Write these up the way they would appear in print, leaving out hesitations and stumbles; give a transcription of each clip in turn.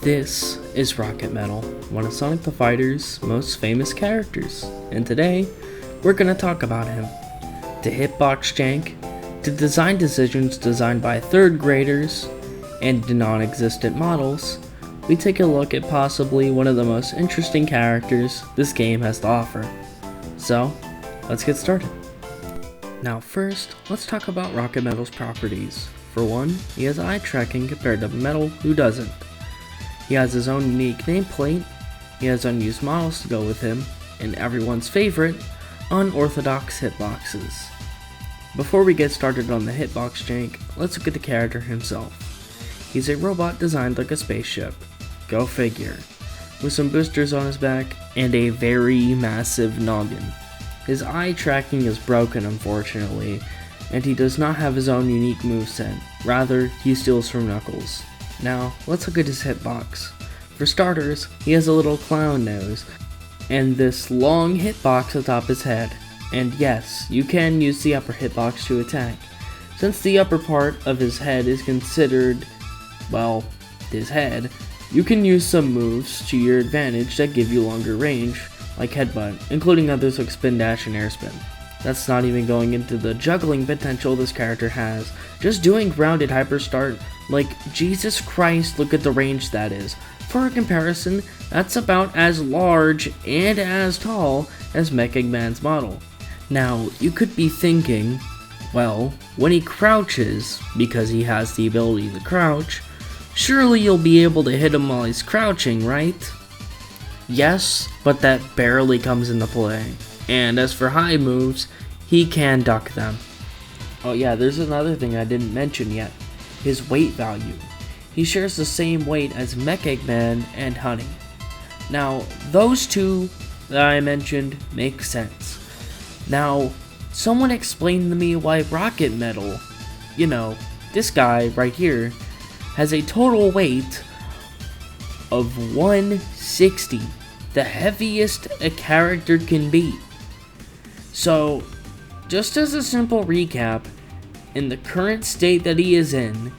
This is Rocket Metal, one of Sonic the Fighter's most famous characters, and today, we're gonna talk about him. To hitbox jank, to design decisions designed by third graders, and to non-existent models, we take a look at possibly one of the most interesting characters this game has to offer. So, let's get started. Now first, let's talk about Rocket Metal's properties. For one, he has eye tracking compared to Metal, who doesn't. He has his own unique nameplate, he has unused models to go with him, and everyone's favorite, unorthodox hitboxes. Before we get started on the hitbox jank, let's look at the character himself. He's a robot designed like a spaceship, go figure, with some boosters on his back and a very massive noggin. His eye tracking is broken, unfortunately, and he does not have his own unique moveset, rather he steals from Knuckles. Now, let's look at his hitbox. For starters, he has a little clown nose, and this long hitbox atop his head. And yes, you can use the upper hitbox to attack. Since the upper part of his head is considered, well, his head, you can use some moves to your advantage that give you longer range, like headbutt, including others like spin dash and air spin. That's not even going into the juggling potential this character has. Just doing grounded hyper start, like Jesus Christ, look at the range that is. For a comparison, that's about as large and as tall as Mechaman's model. Now, you could be thinking, well, when he crouches, because he has the ability to crouch, surely you'll be able to hit him while he's crouching, right? Yes, but that barely comes into play. And as for high moves, he can duck them. Oh yeah, there's another thing I didn't mention yet. His weight value. He shares the same weight as Mechaman and Honey. Now, those two that I mentioned make sense. Now, someone explain to me why Rocket Metal, this guy right here, has a total weight of 160. The heaviest a character can be. So, just as a simple recap, in the current state that he is in,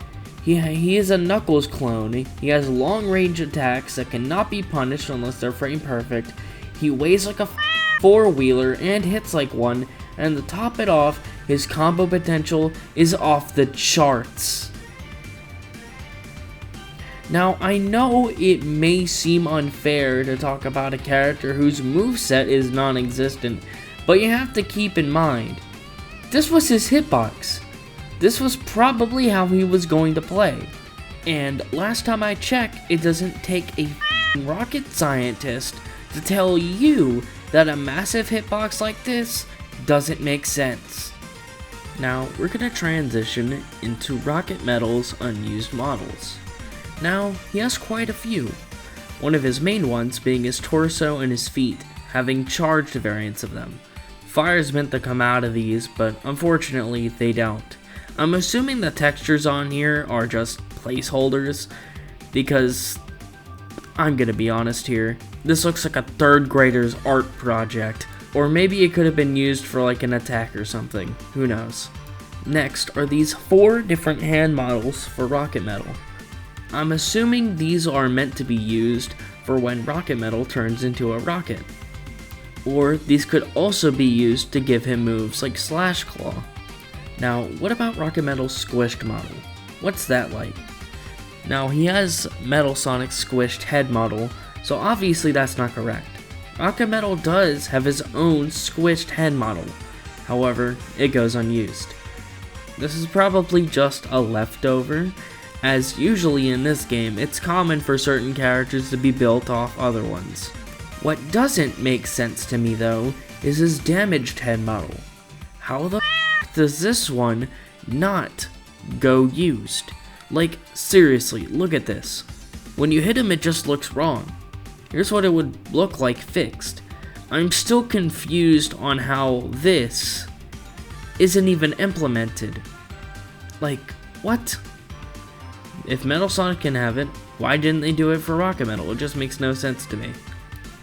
he is a Knuckles clone. He has long range attacks that cannot be punished unless they're frame perfect. He weighs like a four-wheeler and hits like one, and to top it off, his combo potential is off the charts. Now, I know it may seem unfair to talk about a character whose moveset is non-existent, but you have to keep in mind, this was his hitbox. This was probably how he was going to play. And last time I checked, it doesn't take a rocket scientist to tell you that a massive hitbox like this doesn't make sense. Now, we're going to transition into Rocket Metal's unused models. Now, he has quite a few. One of his main ones being his torso and his feet, having charged variants of them. Fire is meant to come out of these, but unfortunately they don't. I'm assuming the textures on here are just placeholders, because I'm gonna be honest here, this looks like a third grader's art project, or maybe it could have been used for like an attack or something, who knows. Next are these 4 different hand models for Rocket Metal. I'm assuming these are meant to be used for when Rocket Metal turns into a rocket. Or these could also be used to give him moves like Slash Claw. Now, what about Rocket Metal's squished model? What's that like? Now, he has Metal Sonic's squished head model, so obviously that's not correct. Rocket Metal does have his own squished head model, however, it goes unused. This is probably just a leftover, as usually in this game, it's common for certain characters to be built off other ones. What doesn't make sense to me though, is his damaged head model. How the does this one not go used? Like, seriously, look at this. When you hit him, it just looks wrong. Here's what it would look like fixed. I'm still confused on how this isn't even implemented. Like, what? If Metal Sonic can have it, why didn't they do it for Rocket Metal? It just makes no sense to me.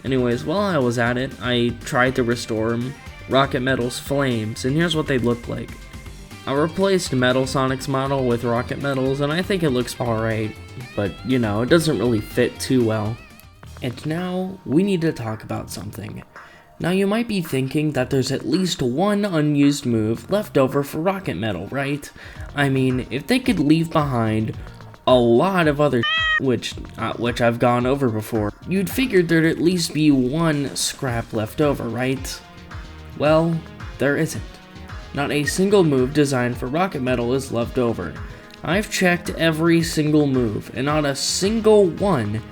Anyways, while I was at it, I tried to restore Rocket Metal's flames, and here's what they look like. I replaced Metal Sonic's model with Rocket Metal's, and I think it looks alright, but you know, it doesn't really fit too well. And now, we need to talk about something. Now you might be thinking that there's at least one unused move left over for Rocket Metal, right? I mean, if they could leave behind a lot of other which I've gone over before, you'd figure there'd at least be one scrap left over, right? Well, there isn't. Not a single move designed for Rocket Metal is left over. I've checked every single move, and not a single one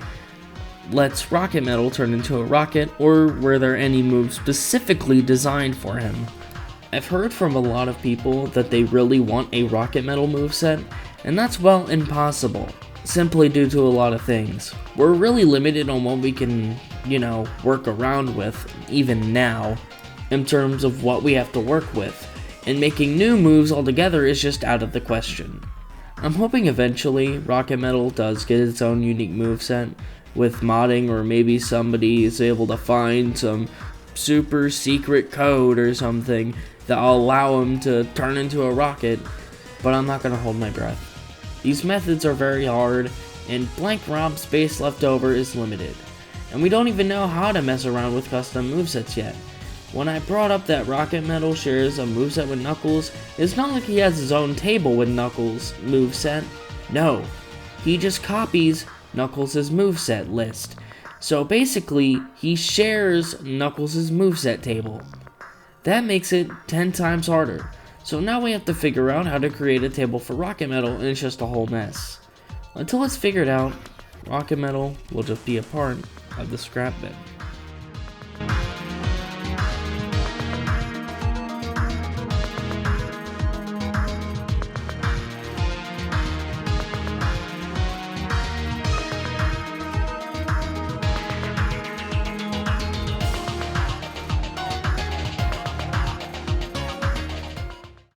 lets Rocket Metal turn into a rocket, or were there any moves specifically designed for him. I've heard from a lot of people that they really want a Rocket Metal moveset, and that's, well, impossible, simply due to a lot of things. We're really limited on what we can, you know, work around with, even now, in terms of what we have to work with, and making new moves altogether is just out of the question. I'm hoping eventually Rocket Metal does get its own unique moveset, with modding, or maybe somebody is able to find some super secret code or something that'll allow him to turn into a rocket, but I'm not gonna hold my breath. These methods are very hard, and blank ROM space left over is limited, and we don't even know how to mess around with custom movesets yet. When I brought up that Rocket Metal shares a moveset with Knuckles, it's not like he has his own table with Knuckles' moveset. No, he just copies Knuckles' moveset list. So basically, he shares Knuckles' moveset table. That makes it 10 times harder. So now we have to figure out how to create a table for Rocket Metal, and it's just a whole mess. Until it's figured out, Rocket Metal will just be a part of the scrap bin.